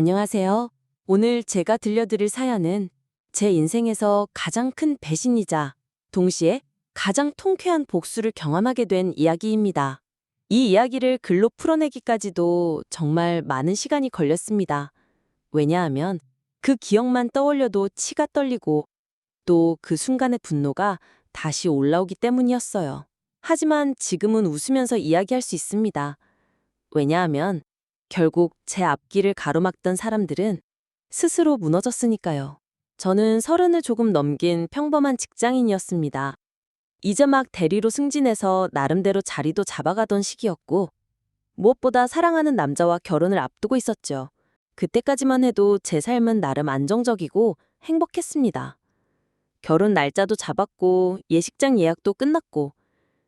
안녕하세요. 오늘 제가 들려드릴 사연은 제 인생에서 가장 큰 배신이자 동시에 가장 통쾌한 복수를 경험하게 된 이야기입니다. 이 이야기를 글로 풀어내기까지도 정말 많은 시간이 걸렸습니다. 왜냐하면 그 기억만 떠올려도 치가 떨리고 또 그 순간의 분노가 다시 올라오기 때문이었어요. 하지만 지금은 웃으면서 이야기할 수 있습니다. 왜냐하면 결국 제 앞길을 가로막던 사람들은 스스로 무너졌으니까요. 저는 30을 조금 넘긴 평범한 직장인이었습니다. 이제 막 대리로 승진해서 나름대로 자리도 잡아가던 시기였고, 무엇보다 사랑하는 남자와 결혼을 앞두고 있었죠. 그때까지만 해도 제 삶은 나름 안정적이고 행복했습니다. 결혼 날짜도 잡았고, 예식장 예약도 끝났고,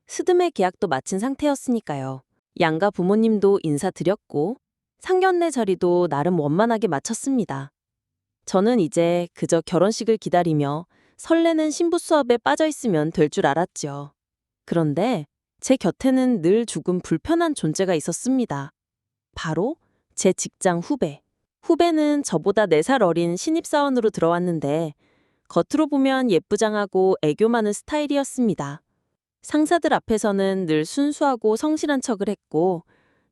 스드메 계약도 마친 상태였으니까요. 양가 부모님도 인사드렸고, 상견례 자리도 나름 원만하게 마쳤습니다. 저는 이제 그저 결혼식을 기다리며 설레는 신부 수업에 빠져 있으면 될 줄 알았죠. 그런데 제 곁에는 늘 조금 불편한 존재가 있었습니다. 바로 제 직장 후배. 후배는 저보다 4살 어린 신입사원으로 들어왔는데 겉으로 보면 예쁘장하고 애교 많은 스타일이었습니다. 상사들 앞에서는 늘 순수하고 성실한 척을 했고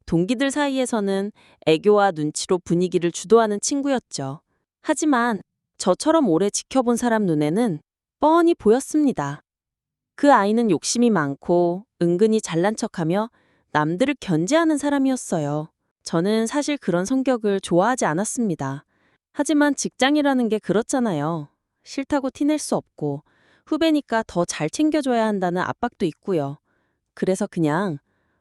동기들 사이에서는 애교와 눈치로 분위기를 주도하는 친구였죠. 하지만 저처럼 오래 지켜본 사람 눈에는 뻔히 보였습니다. 그 아이는 욕심이 많고 은근히 잘난 척하며 남들을 견제하는 사람이었어요. 저는 사실 그런 성격을 좋아하지 않았습니다. 하지만 직장이라는 게 그렇잖아요. 싫다고 티낼 수 없고 후배니까 더 잘 챙겨줘야 한다는 압박도 있고요. 그래서 그냥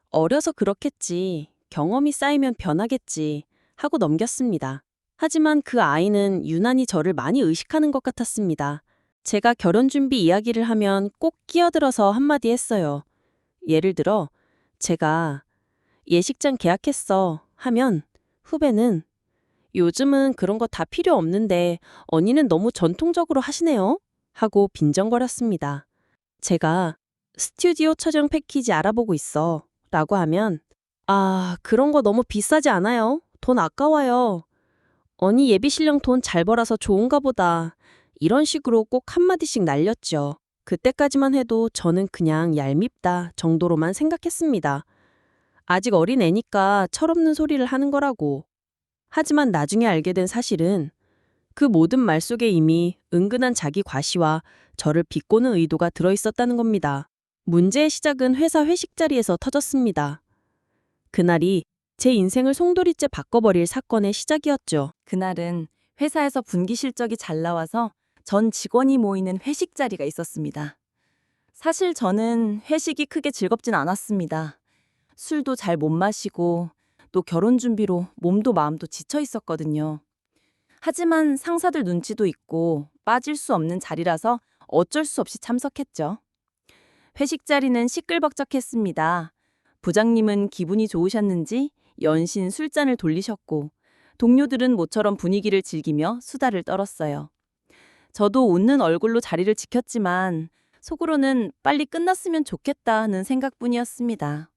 어려서 그렇겠지, 경험이 쌓이면 변하겠지 하고 넘겼습니다. 하지만 그 아이는 유난히 저를 많이 의식하는 것 같았습니다. 제가 결혼 준비 이야기를 하면 꼭 끼어들어서 한마디 했어요. 예를 들어 제가 예식장 계약했어 하면 후배는 요즘은 그런 거 다 필요 없는데 언니는 너무 전통적으로 하시네요 하고 빈정거렸습니다. 제가 스튜디오 촬영 패키지 알아보고 있어 라고 하면 그런 거 너무 비싸지 않아요? 돈 아까워요. 언니 예비 신랑 돈 잘 벌어서 좋은가 보다. 이런 식으로 꼭 한마디씩 날렸죠. 그때까지만 해도 저는 그냥 얄밉다 정도로만 생각했습니다. 아직 어린 애니까 철없는 소리를 하는 거라고. 하지만 나중에 알게 된 사실은 그 모든 말 속에 이미 은근한 자기 과시와 저를 비꼬는 의도가 들어있었다는 겁니다. 문제의 시작은 회사 회식 자리에서 터졌습니다. 그날이 제 인생을 송두리째 바꿔버릴 사건의 시작이었죠. 그날은 회사에서 분기 실적이 잘 나와서 전 직원이 모이는 회식 자리가 있었습니다. 사실 저는 회식이 크게 즐겁진 않았습니다. 술도 잘 못 마시고 또 결혼 준비로 몸도 마음도 지쳐 있었거든요. 하지만 상사들 눈치도 있고 빠질 수 없는 자리라서 어쩔 수 없이 참석했죠. 회식 자리는 시끌벅적했습니다. 부장님은 기분이 좋으셨는지 연신 술잔을 돌리셨고 동료들은 모처럼 분위기를 즐기며 수다를 떨었어요. 저도 웃는 얼굴로 자리를 지켰지만 속으로는 빨리 끝났으면 좋겠다는 생각뿐이었습니다.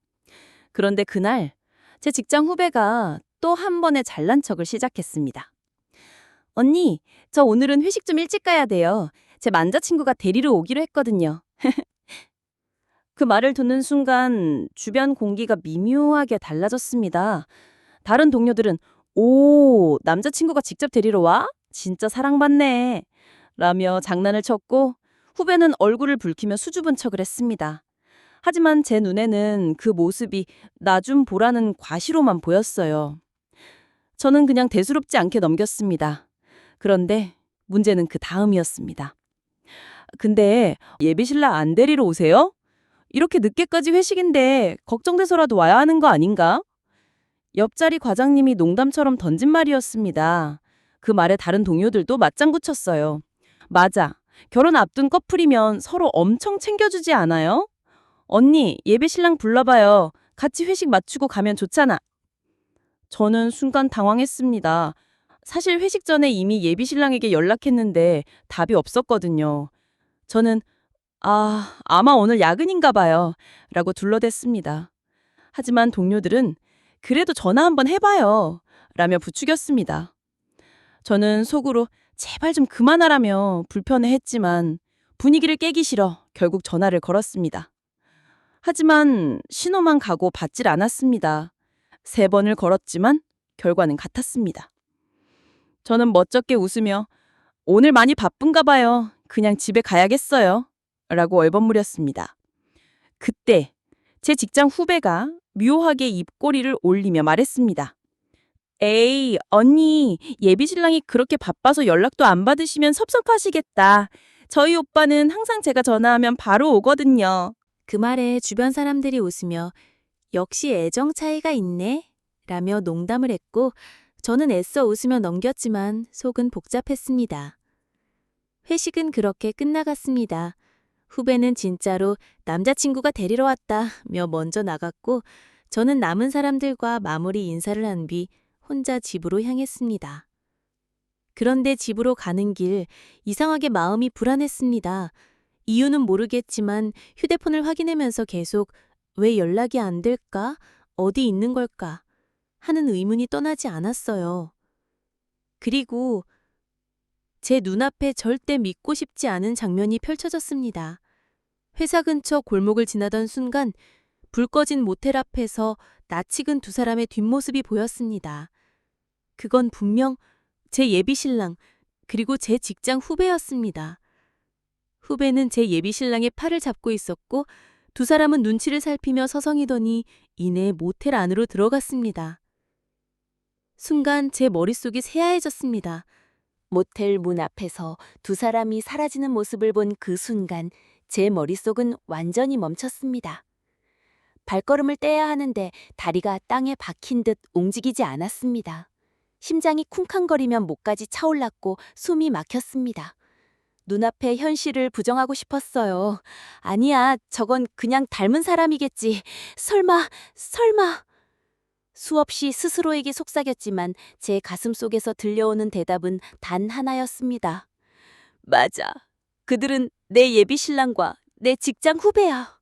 그런데 그날 제 직장 후배가 또 한 번의 잘난 척을 시작했습니다. 언니, 저 오늘은 회식 좀 일찍 가야 돼요. 제 남자친구가 데리러 오기로 했거든요. 그 말을 듣는 순간 주변 공기가 미묘하게 달라졌습니다. 다른 동료들은 오, 남자친구가 직접 데리러 와? 진짜 사랑받네. 라며 장난을 쳤고 후배는 얼굴을 붉히며 수줍은 척을 했습니다. 하지만 제 눈에는 그 모습이 나 좀 보라는 과시로만 보였어요. 저는 그냥 대수롭지 않게 넘겼습니다. 그런데 문제는 그 다음이었습니다. 근데 예비신랑 안 데리러 오세요? 이렇게 늦게까지 회식인데 걱정돼서라도 와야 하는 거 아닌가? 옆자리 과장님이 농담처럼 던진 말이었습니다. 그 말에 다른 동료들도 맞장구 쳤어요. 맞아. 결혼 앞둔 커플이면 서로 엄청 챙겨주지 않아요? 언니, 예비신랑 불러봐요. 같이 회식 맞추고 가면 좋잖아. 저는 순간 당황했습니다. 사실 회식 전에 이미 예비신랑에게 연락했는데 답이 없었거든요. 저는 아마 오늘 야근인가 봐요. 라고 둘러댔습니다. 하지만 동료들은 그래도 전화 한번 해봐요. 라며 부추겼습니다. 저는 속으로 제발 좀 그만하라며 불편해했지만 분위기를 깨기 싫어 결국 전화를 걸었습니다. 하지만 신호만 가고 받질 않았습니다. 3번을 걸었지만 결과는 같았습니다. 저는 멋쩍게 웃으며 오늘 많이 바쁜가 봐요. 그냥 집에 가야겠어요. 라고 얼버무렸습니다. 그때 제 직장 후배가 묘하게 입꼬리를 올리며 말했습니다. 에이, 언니, 예비 신랑이 그렇게 바빠서 연락도 안 받으시면 섭섭하시겠다. 저희 오빠는 항상 제가 전화하면 바로 오거든요. 그 말에 주변 사람들이 웃으며 역시 애정 차이가 있네 라며 농담을 했고 저는 애써 웃으며 넘겼지만 속은 복잡했습니다. 회식은 그렇게 끝나갔습니다. 후배는 진짜로 남자친구가 데리러 왔다며 먼저 나갔고 저는 남은 사람들과 마무리 인사를 한 뒤 혼자 집으로 향했습니다. 그런데 집으로 가는 길 이상하게 마음이 불안했습니다. 이유는 모르겠지만 휴대폰을 확인하면서 계속 왜 연락이 안 될까? 어디 있는 걸까? 하는 의문이 떠나지 않았어요. 그리고 제 눈앞에 절대 믿고 싶지 않은 장면이 펼쳐졌습니다. 회사 근처 골목을 지나던 순간 불 꺼진 모텔 앞에서 낯익은 2사람의 뒷모습이 보였습니다. 그건 분명 제 예비 신랑 그리고 제 직장 후배였습니다. 후배는 제 예비 신랑의 팔을 잡고 있었고 2사람은 눈치를 살피며 서성이더니 이내 모텔 안으로 들어갔습니다. 순간 제 머릿속이 새하얘졌습니다. 모텔 문 앞에서 2사람이 사라지는 모습을 본 그 순간 제 머릿속은 완전히 멈췄습니다. 발걸음을 떼야 하는데 다리가 땅에 박힌 듯 움직이지 않았습니다. 심장이 쿵쾅거리며 목까지 차올랐고 숨이 막혔습니다. 눈앞의 현실을 부정하고 싶었어요. 아니야, 저건 그냥 닮은 사람이겠지. 설마. 수없이 스스로에게 속삭였지만 제 가슴 속에서 들려오는 대답은 단 하나였습니다. 맞아. 그들은 내 예비 신랑과 내 직장 후배야.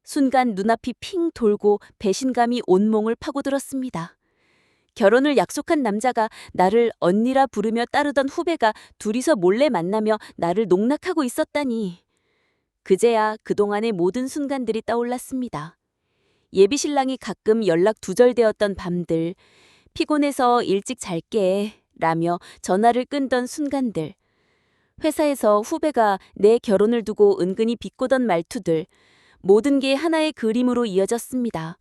순간 눈앞이 핑 돌고 배신감이 온몸을 파고들었습니다. 결혼을 약속한 남자가 나를 언니라 부르며 따르던 후배가 둘이서 몰래 만나며 나를 농락하고 있었다니. 그제야 그동안의 모든 순간들이 떠올랐습니다. 예비 신랑이 가끔 연락 두절되었던 밤들, 피곤해서 일찍 잘게 라며 전화를 끊던 순간들, 회사에서 후배가 내 결혼을 두고 은근히 비꼬던 말투들, 모든 게 하나의 그림으로 이어졌습니다.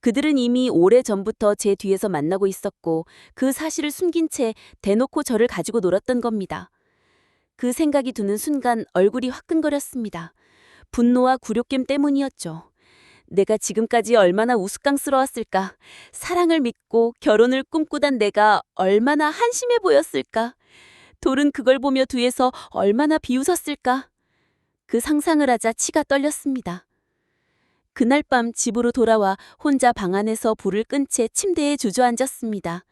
그들은 이미 오래전부터 제 뒤에서 만나고 있었고 그 사실을 숨긴 채 대놓고 저를 가지고 놀았던 겁니다. 그 생각이 드는 순간 얼굴이 화끈거렸습니다. 분노와 굴욕감 때문이었죠. 내가 지금까지 얼마나 우스꽝스러웠을까? 사랑을 믿고 결혼을 꿈꾸던 내가 얼마나 한심해 보였을까? 돌은 그걸 보며 뒤에서 얼마나 비웃었을까? 그 상상을 하자 치가 떨렸습니다. 그날 밤 집으로 돌아와 혼자 방 안에서 불을 끈 채 침대에 주저앉았습니다.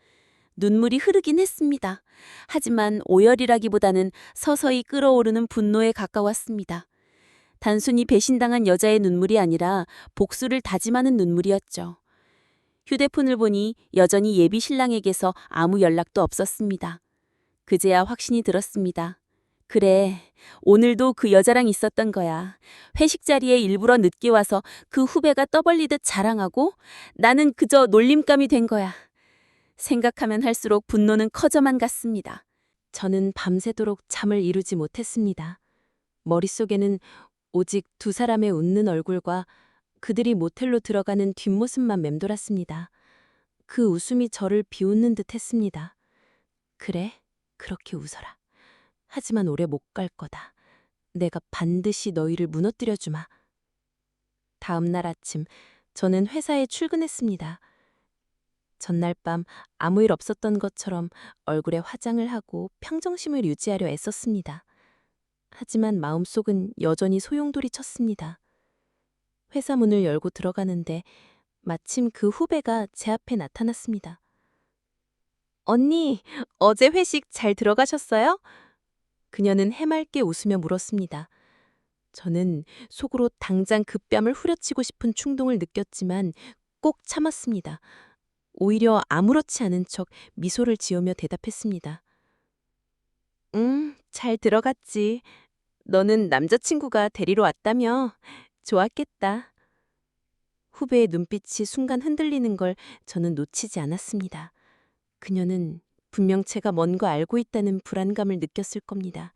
눈물이 흐르긴 했습니다. 하지만 오열이라기보다는 서서히 끓어오르는 분노에 가까웠습니다. 단순히 배신당한 여자의 눈물이 아니라 복수를 다짐하는 눈물이었죠. 휴대폰을 보니 여전히 예비 신랑에게서 아무 연락도 없었습니다. 그제야 확신이 들었습니다. 그래, 오늘도 그 여자랑 있었던 거야. 회식 자리에 일부러 늦게 와서 그 후배가 떠벌리듯 자랑하고 나는 그저 놀림감이 된 거야. 생각하면 할수록 분노는 커져만 갔습니다. 저는 밤새도록 잠을 이루지 못했습니다. 머릿속에는 오직 2사람의 웃는 얼굴과 그들이 모텔로 들어가는 뒷모습만 맴돌았습니다. 그 웃음이 저를 비웃는 듯 했습니다. 그래, 그렇게 웃어라. 하지만 오래 못 갈 거다. 내가 반드시 너희를 무너뜨려 주마. 다음 날 아침 저는 회사에 출근했습니다. 전날 밤 아무 일 없었던 것처럼 얼굴에 화장을 하고 평정심을 유지하려 애썼습니다. 하지만 마음속은 여전히 소용돌이 쳤습니다. 회사 문을 열고 들어가는데 마침 그 후배가 제 앞에 나타났습니다. 언니, 어제 회식 잘 들어가셨어요? 그녀는 해맑게 웃으며 물었습니다. 저는 속으로 당장 그 뺨을 후려치고 싶은 충동을 느꼈지만 꼭 참았습니다. 오히려 아무렇지 않은 척 미소를 지으며 대답했습니다. 잘 들어갔지. 너는 남자친구가 데리러 왔다며? 좋았겠다. 후배의 눈빛이 순간 흔들리는 걸 저는 놓치지 않았습니다. 그녀는 분명 제가 뭔 거 알고 있다는 불안감을 느꼈을 겁니다.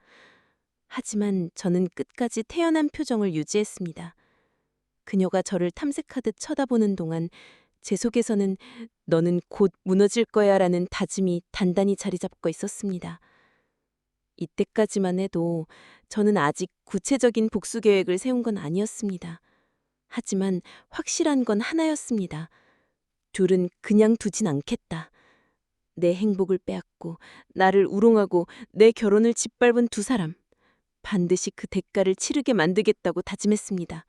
하지만 저는 끝까지 태연한 표정을 유지했습니다. 그녀가 저를 탐색하듯 쳐다보는 동안 제 속에서는 너는 곧 무너질 거야 라는 다짐이 단단히 자리 잡고 있었습니다. 이때까지만 해도 저는 아직 구체적인 복수 계획을 세운 건 아니었습니다. 하지만 확실한 건 하나였습니다. 둘은 그냥 두진 않겠다. 내 행복을 빼앗고 나를 우롱하고 내 결혼을 짓밟은 두 사람. 반드시 그 대가를 치르게 만들겠다고 다짐했습니다.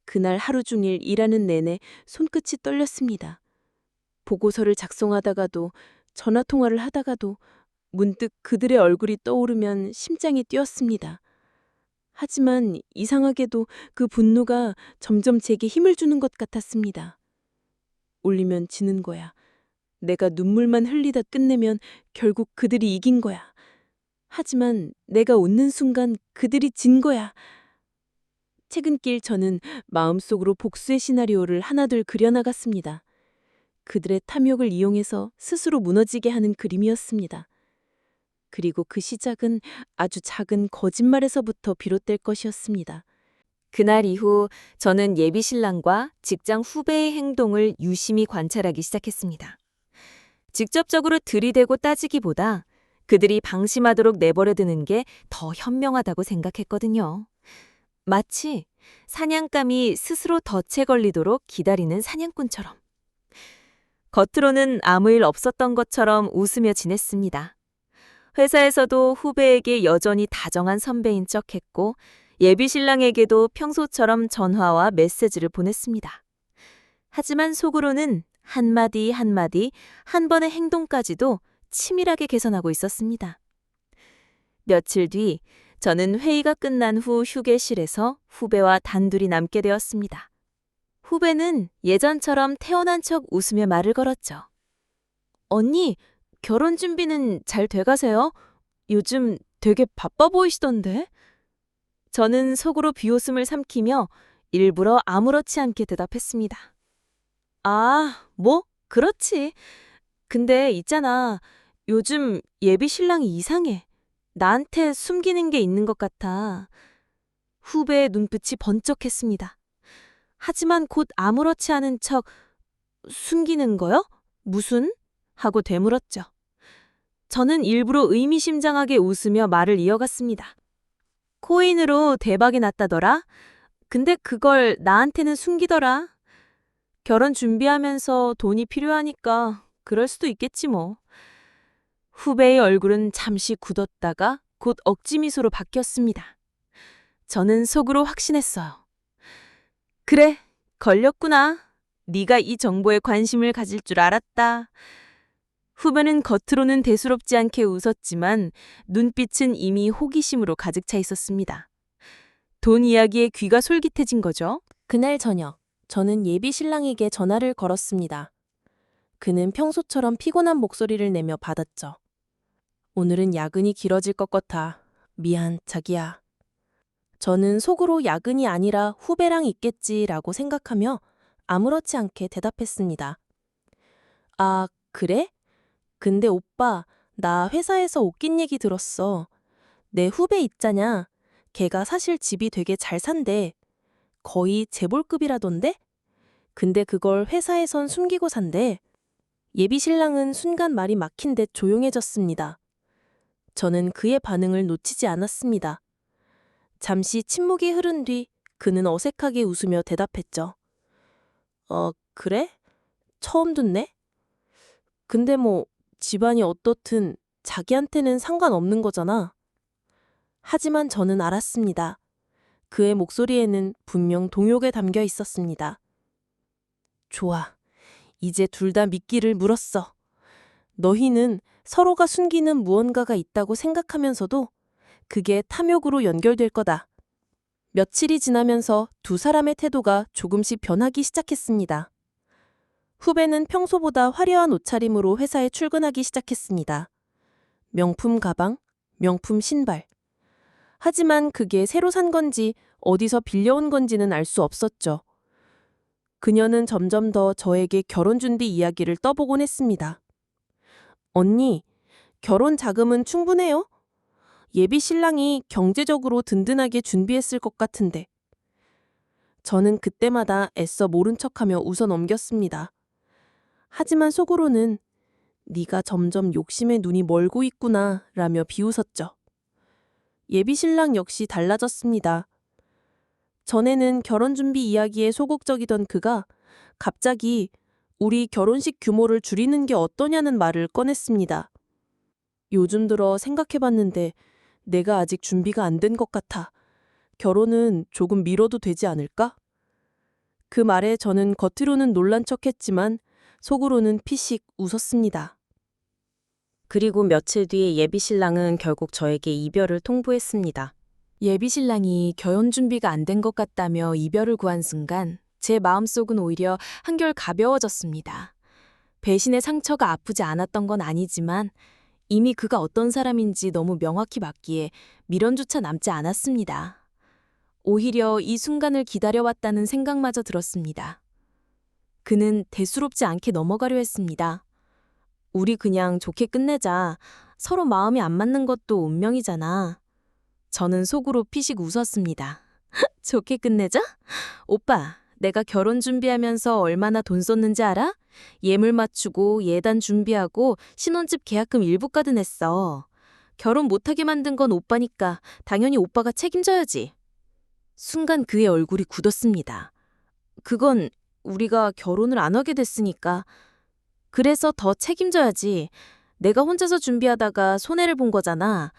그날 하루 종일 일하는 내내 손끝이 떨렸습니다. 보고서를 작성하다가도 전화통화를 하다가도 문득 그들의 얼굴이 떠오르면 심장이 뛰었습니다. 하지만 이상하게도 그 분노가 점점 제게 힘을 주는 것 같았습니다. 올리면 지는 거야. 내가 눈물만 흘리다 끝내면 결국 그들이 이긴 거야. 하지만 내가 웃는 순간 그들이 진 거야. 퇴근길 저는 마음속으로 복수의 시나리오를 하나둘 그려나갔습니다. 그들의 탐욕을 이용해서 스스로 무너지게 하는 그림이었습니다. 그리고 그 시작은 아주 작은 거짓말에서부터 비롯될 것이었습니다. 그날 이후 저는 예비 신랑과 직장 후배의 행동을 유심히 관찰하기 시작했습니다. 직접적으로 들이대고 따지기보다 그들이 방심하도록 내버려두는 게 더 현명하다고 생각했거든요. 마치 사냥감이 스스로 덫에 걸리도록 기다리는 사냥꾼처럼. 겉으로는 아무 일 없었던 것처럼 웃으며 지냈습니다. 회사에서도 후배에게 여전히 다정한 선배인 척했고 예비 신랑에게도 평소처럼 전화와 메시지를 보냈습니다. 하지만 속으로는 한마디 한마디 한 번의 행동까지도 치밀하게 개선하고 있었습니다. 며칠 뒤 저는 회의가 끝난 후 휴게실에서 후배와 단둘이 남게 되었습니다. 후배는 예전처럼 태어난 척 웃으며 말을 걸었죠. 언니, 결혼 준비는 잘 돼가세요? 요즘 되게 바빠 보이시던데? 저는 속으로 비웃음을 삼키며 일부러 아무렇지 않게 대답했습니다. 아, 뭐? 그렇지. 근데 있잖아. 요즘 예비 신랑이 이상해. 나한테 숨기는 게 있는 것 같아. 후배의 눈빛이 번쩍했습니다. 하지만 곧 아무렇지 않은 척 숨기는 거요? 무슨? 하고 되물었죠. 저는 일부러 의미심장하게 웃으며 말을 이어갔습니다. 코인으로 대박이 났다더라? 근데 그걸 나한테는 숨기더라. 결혼 준비하면서 돈이 필요하니까 그럴 수도 있겠지 뭐. 후배의 얼굴은 잠시 굳었다가 곧 억지 미소로 바뀌었습니다. 저는 속으로 확신했어요. 그래, 걸렸구나. 네가 이 정보에 관심을 가질 줄 알았다. 후배는 겉으로는 대수롭지 않게 웃었지만 눈빛은 이미 호기심으로 가득 차 있었습니다. 돈 이야기에 귀가 솔깃해진 거죠. 그날 저녁, 저는 예비 신랑에게 전화를 걸었습니다. 그는 평소처럼 피곤한 목소리를 내며 받았죠. 오늘은 야근이 길어질 것 같아. 미안, 자기야. 저는 속으로 야근이 아니라 후배랑 있겠지라고 생각하며 아무렇지 않게 대답했습니다. 아, 그래? 근데 오빠, 나 회사에서 웃긴 얘기 들었어. 내 후배 있잖냐. 걔가 사실 집이 되게 잘 산대. 거의 재벌급이라던데? 근데 그걸 회사에선 숨기고 산대. 예비 신랑은 순간 말이 막힌 듯 조용해졌습니다. 저는 그의 반응을 놓치지 않았습니다. 잠시 침묵이 흐른 뒤 그는 어색하게 웃으며 대답했죠. 그래? 처음 듣네? 근데 뭐 집안이 어떻든 자기한테는 상관없는 거잖아. 하지만 저는 알았습니다. 그의 목소리에는 분명 동요가 담겨 있었습니다. 좋아. 이제 둘 다 미끼를 물었어. 너희는 서로가 숨기는 무언가가 있다고 생각하면서도 그게 탐욕으로 연결될 거다. 며칠이 지나면서 두 사람의 태도가 조금씩 변하기 시작했습니다. 후배는 평소보다 화려한 옷차림으로 회사에 출근하기 시작했습니다. 명품 가방, 명품 신발. 하지만 그게 새로 산 건지 어디서 빌려온 건지는 알 수 없었죠. 그녀는 점점 더 저에게 결혼 준비 이야기를 떠보곤 했습니다. 언니, 결혼 자금은 충분해요? 예비 신랑이 경제적으로 든든하게 준비했을 것 같은데. 저는 그때마다 애써 모른 척하며 웃어 넘겼습니다. 하지만 속으로는 네가 점점 욕심에 눈이 멀고 있구나 라며 비웃었죠. 예비 신랑 역시 달라졌습니다. 전에는 결혼 준비 이야기에 소극적이던 그가 갑자기 우리 결혼식 규모를 줄이는 게 어떠냐는 말을 꺼냈습니다. 요즘 들어 생각해봤는데 내가 아직 준비가 안 된 것 같아. 결혼은 조금 미뤄도 되지 않을까? 그 말에 저는 겉으로는 놀란 척했지만 속으로는 피식 웃었습니다. 그리고 며칠 뒤에 예비 신랑은 결국 저에게 이별을 통보했습니다. 예비 신랑이 결혼 준비가 안 된 것 같다며 이별을 구한 순간 제 마음속은 오히려 한결 가벼워졌습니다. 배신의 상처가 아프지 않았던 건 아니지만 이미 그가 어떤 사람인지 너무 명확히 봤기에 미련조차 남지 않았습니다. 오히려 이 순간을 기다려왔다는 생각마저 들었습니다. 그는 대수롭지 않게 넘어가려 했습니다. 우리 그냥 좋게 끝내자. 서로 마음이 안 맞는 것도 운명이잖아. 저는 속으로 피식 웃었습니다. 좋게 끝내자? 오빠, 내가 결혼 준비하면서 얼마나 돈 썼는지 알아? 예물 맞추고 예단 준비하고 신혼집 계약금 일부까지 냈어. 결혼 못하게 만든 건 오빠니까 당연히 오빠가 책임져야지. 순간 그의 얼굴이 굳었습니다. 그건 우리가 결혼을 안 하게 됐으니까. 그래서 더 책임져야지. 내가 혼자서 준비하다가 손해를 본 거잖아.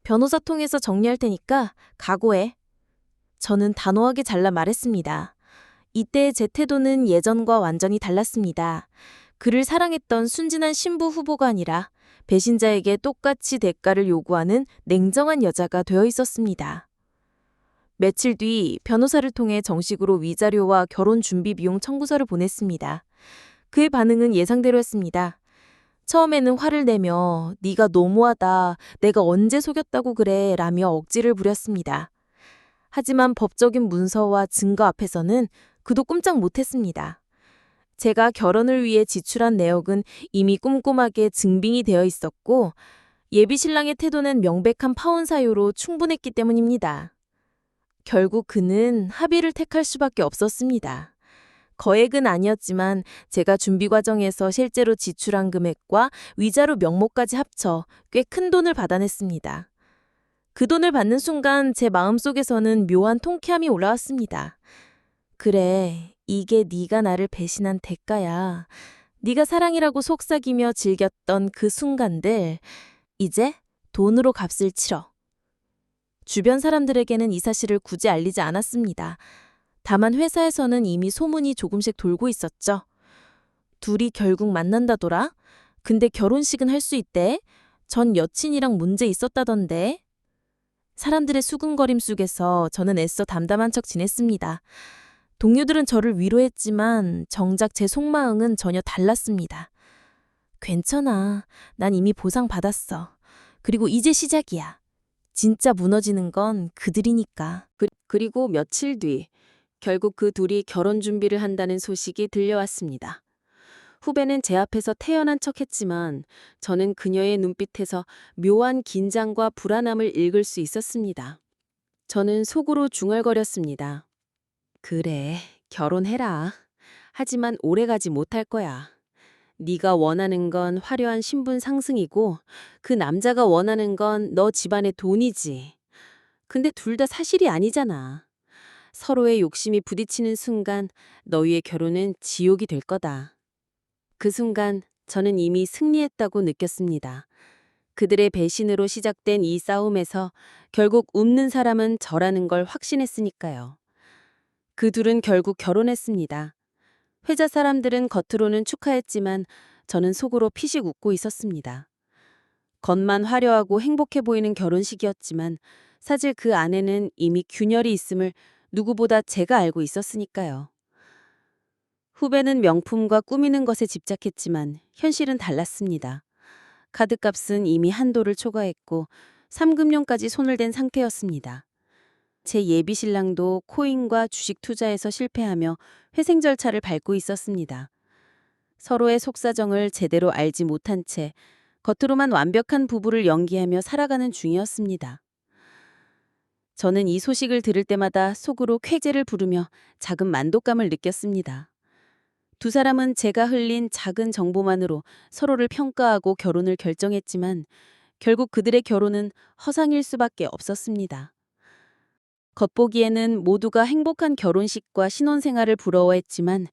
변호사 통해서 정리할 테니까 각오해. 저는 단호하게 잘라 말했습니다. 이때 제 태도는 예전과 완전히 달랐습니다. 그를 사랑했던 순진한 신부 후보가 아니라 배신자에게 똑같이 대가를 요구하는 냉정한 여자가 되어 있었습니다. 며칠 뒤 변호사를 통해 정식으로 위자료와 결혼 준비 비용 청구서를 보냈습니다. 그의 반응은 예상대로였습니다. 처음에는 화를 내며 네가 너무하다, 내가 언제 속였다고 그래 라며 억지를 부렸습니다. 하지만 법적인 문서와 증거 앞에서는 그도 꼼짝 못했습니다. 제가 결혼을 위해 지출한 내역은 이미 꼼꼼하게 증빙이 되어 있었고 예비 신랑의 태도는 명백한 파혼 사유로 충분했기 때문입니다. 결국 그는 합의를 택할 수밖에 없었습니다. 거액은 아니었지만 제가 준비 과정에서 실제로 지출한 금액과 위자료 명목까지 합쳐 꽤 큰 돈을 받아냈습니다. 그 돈을 받는 순간 제 마음속에서는 묘한 통쾌함이 올라왔습니다. 그래, 이게 네가 나를 배신한 대가야. 네가 사랑이라고 속삭이며 즐겼던 그 순간들, 이제 돈으로 값을 치러. 주변 사람들에게는 이 사실을 굳이 알리지 않았습니다. 다만 회사에서는 이미 소문이 조금씩 돌고 있었죠. 둘이 결국 만난다더라? 근데 결혼식은 할 수 있대? 전 여친이랑 문제 있었다던데? 사람들의 수군거림 속에서 저는 애써 담담한 척 지냈습니다. 동료들은 저를 위로했지만 정작 제 속마음은 전혀 달랐습니다. 괜찮아. 난 이미 보상받았어. 그리고 이제 시작이야. 진짜 무너지는 건 그들이니까. 그리고 며칠 뒤 결국 그 둘이 결혼 준비를 한다는 소식이 들려왔습니다. 후배는 제 앞에서 태연한 척했지만 저는 그녀의 눈빛에서 묘한 긴장과 불안함을 읽을 수 있었습니다. 저는 속으로 중얼거렸습니다. 그래, 결혼해라. 하지만 오래가지 못할 거야. 네가 원하는 건 화려한 신분 상승이고 그 남자가 원하는 건 너 집안의 돈이지. 근데 둘 다 사실이 아니잖아. 서로의 욕심이 부딪히는 순간 너희의 결혼은 지옥이 될 거다. 그 순간 저는 이미 승리했다고 느꼈습니다. 그들의 배신으로 시작된 이 싸움에서 결국 웃는 사람은 저라는 걸 확신했으니까요. 그 둘은 결국 결혼했습니다. 회사 사람들은 겉으로는 축하했지만 저는 속으로 피식 웃고 있었습니다. 겉만 화려하고 행복해 보이는 결혼식이었지만 사실 그 안에는 이미 균열이 있음을 누구보다 제가 알고 있었으니까요. 후배는 명품과 꾸미는 것에 집착했지만 현실은 달랐습니다. 카드값은 이미 한도를 초과했고 3금융까지 손을 댄 상태였습니다. 제 예비 신랑도 코인과 주식 투자에서 실패하며 회생 절차를 밟고 있었습니다. 서로의 속사정을 제대로 알지 못한 채 겉으로만 완벽한 부부를 연기하며 살아가는 중이었습니다. 저는 이 소식을 들을 때마다 속으로 쾌재를 부르며 작은 만족감을 느꼈습니다. 두 사람은 제가 흘린 작은 정보만으로 서로를 평가하고 결혼을 결정했지만 결국 그들의 결혼은 허상일 수밖에 없었습니다. 겉보기에는 모두가 행복한 결혼식과 신혼생활을 부러워했지만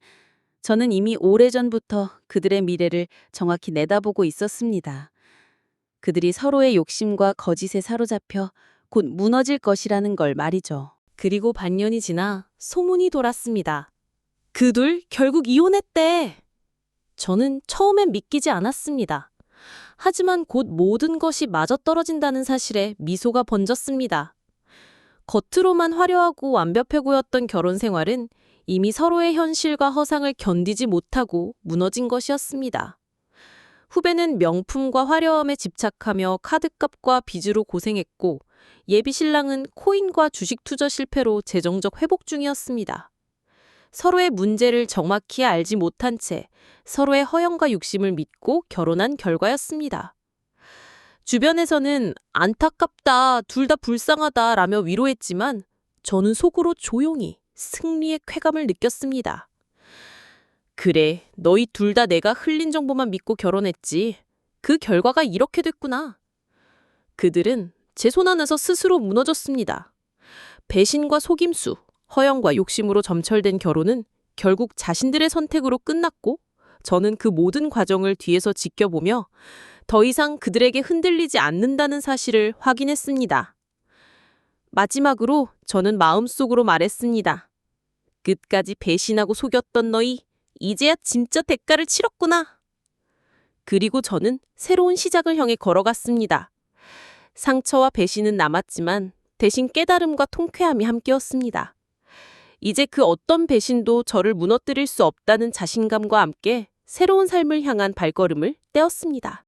저는 이미 오래전부터 그들의 미래를 정확히 내다보고 있었습니다. 그들이 서로의 욕심과 거짓에 사로잡혀 곧 무너질 것이라는 걸 말이죠. 그리고 반년이 지나 소문이 돌았습니다. 그 둘 결국 이혼했대. 저는 처음엔 믿기지 않았습니다. 하지만 곧 모든 것이 맞아떨어진다는 사실에 미소가 번졌습니다. 겉으로만 화려하고 완벽해 보였던 결혼 생활은 이미 서로의 현실과 허상을 견디지 못하고 무너진 것이었습니다. 후배는 명품과 화려함에 집착하며 카드값과 빚으로 고생했고 예비 신랑은 코인과 주식 투자 실패로 재정적 회복 중이었습니다. 서로의 문제를 정확히 알지 못한 채 서로의 허영과 욕심을 믿고 결혼한 결과였습니다. 주변에서는 안타깝다, 둘 다 불쌍하다 라며 위로했지만 저는 속으로 조용히 승리의 쾌감을 느꼈습니다. 그래, 너희 둘 다 내가 흘린 정보만 믿고 결혼했지. 그 결과가 이렇게 됐구나. 그들은 제 손 안에서 스스로 무너졌습니다. 배신과 속임수, 허영과 욕심으로 점철된 결혼은 결국 자신들의 선택으로 끝났고 저는 그 모든 과정을 뒤에서 지켜보며 더 이상 그들에게 흔들리지 않는다는 사실을 확인했습니다. 마지막으로 저는 마음속으로 말했습니다. 끝까지 배신하고 속였던 너희, 이제야 진짜 대가를 치렀구나. 그리고 저는 새로운 시작을 향해 걸어갔습니다. 상처와 배신은 남았지만 대신 깨달음과 통쾌함이 함께였습니다. 이제 그 어떤 배신도 저를 무너뜨릴 수 없다는 자신감과 함께 새로운 삶을 향한 발걸음을 떼었습니다.